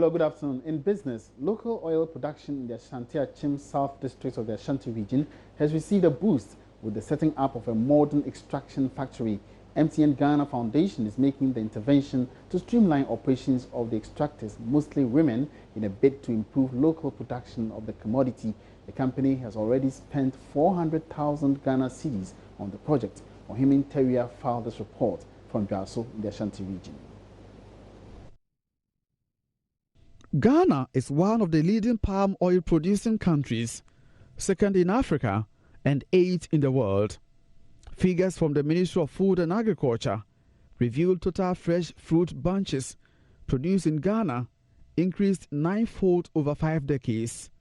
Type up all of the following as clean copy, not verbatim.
Hello, good afternoon. In business, local oil production in the Ashanti-Achim South District of the Ashanti region has received a boost with the setting up of a modern extraction factory. MTN Ghana Foundation is making the intervention to streamline operations of the extractors, mostly women, in a bid to improve local production of the commodity. The company has already spent 400,000 Ghana cedis on the project. MTN filed this report from Juaso in the Ashanti region. Ghana is one of the leading palm oil producing countries, second in Africa and 8th in the world. Figures from the Ministry of Food and Agriculture revealed total fresh fruit bunches produced in Ghana increased 9-fold over 5 decades.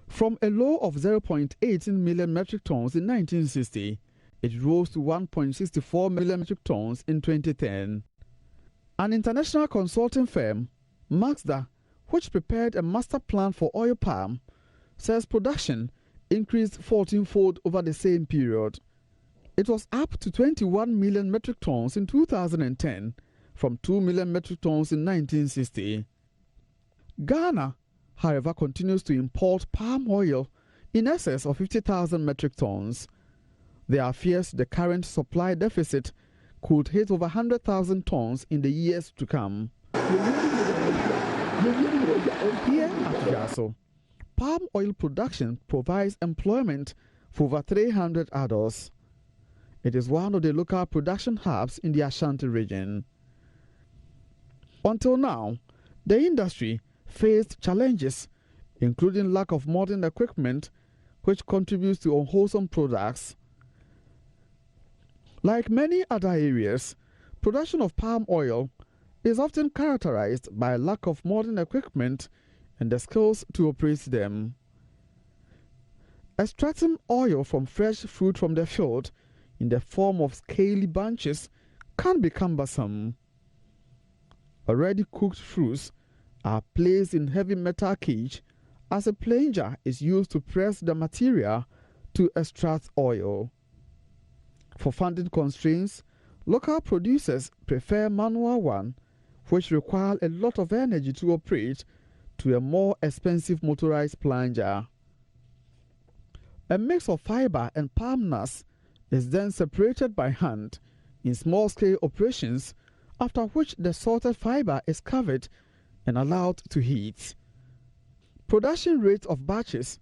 From a low of 0.18 million metric tons in 1960, it rose to 1.64 million metric tons in 2010. An international consulting firm, Mazda, which prepared a master plan for oil palm, says production increased 14-fold over the same period. It was up to 21 million metric tons in 2010 from 2 million metric tons in 1960. Ghana, however, continues to import palm oil in excess of 50,000 metric tons. There are fears the current supply deficit could hit over 100,000 tons in the years to come. Here at Juaso, palm oil production provides employment for over 300 adults. It is one of the local production hubs in the Ashanti region. Until now, the industry faced challenges, including lack of modern equipment, which contributes to unwholesome products. Like many other areas, production of palm oil is often characterized by a lack of modern equipment and the skills to operate them. Extracting oil from fresh fruit from the field in the form of scaly bunches can be cumbersome. Already cooked fruits are placed in heavy metal cage as a plunger is used to press the material to extract oil. For funding constraints, local producers prefer manual one, which require a lot of energy to operate, to a more expensive motorized plunger. A mix of fiber and palm nuts is then separated by hand in small-scale operations, after which the salted fiber is covered and allowed to heat. Production rate of batches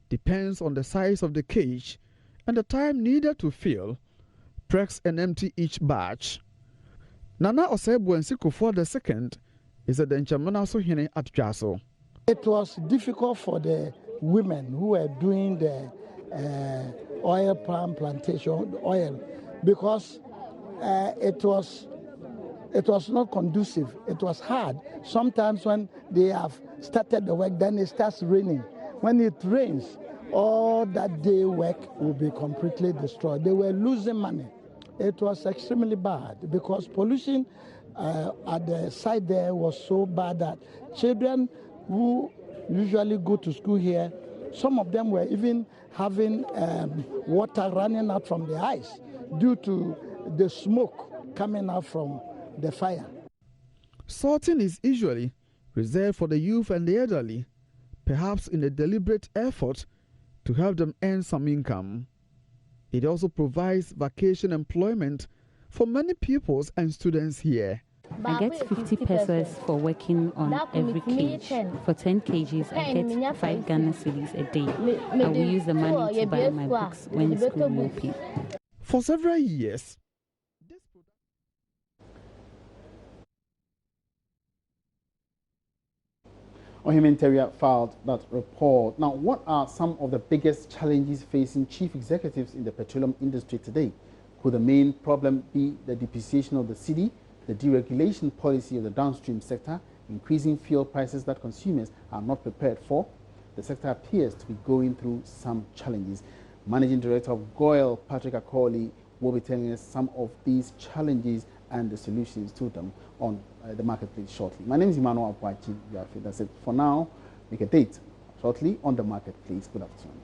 depends on the size of the cage and the time needed to fill, press and empty each batch. Nana Osebo Nsikufo II is a Denchamana Sohine at Juaso. It was difficult for the women who were doing the oil palm plantation oil because it was not conducive. It was hard. Sometimes when they have started the work, then it starts raining. When it rains, all that day work will be completely destroyed. They were losing money. It was extremely bad because pollution at the site there was so bad that children who usually go to school here, some of them were even having water running out from the eyes due to the smoke coming out from the fire. Sorting is usually reserved for the youth and the elderly, perhaps in a deliberate effort to help them earn some income. It also provides vacation employment for many pupils and students here. I get 50 pesos for working on every cage. For 10 kgs, I get 5 Ghana cedis a day. I will use the money to buy my books when school will open. For several years, MTN filed that report. Now, what are some of the biggest challenges facing chief executives in the petroleum industry today? Could the main problem be the depreciation of the cedi, the deregulation policy of the downstream sector, increasing fuel prices that consumers are not prepared for? The sector appears to be going through some challenges. Managing Director of GOIL, Patrick Akoli, will be telling us some of these challenges and the solutions to them on the marketplace shortly. My name is Emmanuel Apwachi. That's it for now. Make a date shortly on the marketplace. Good afternoon.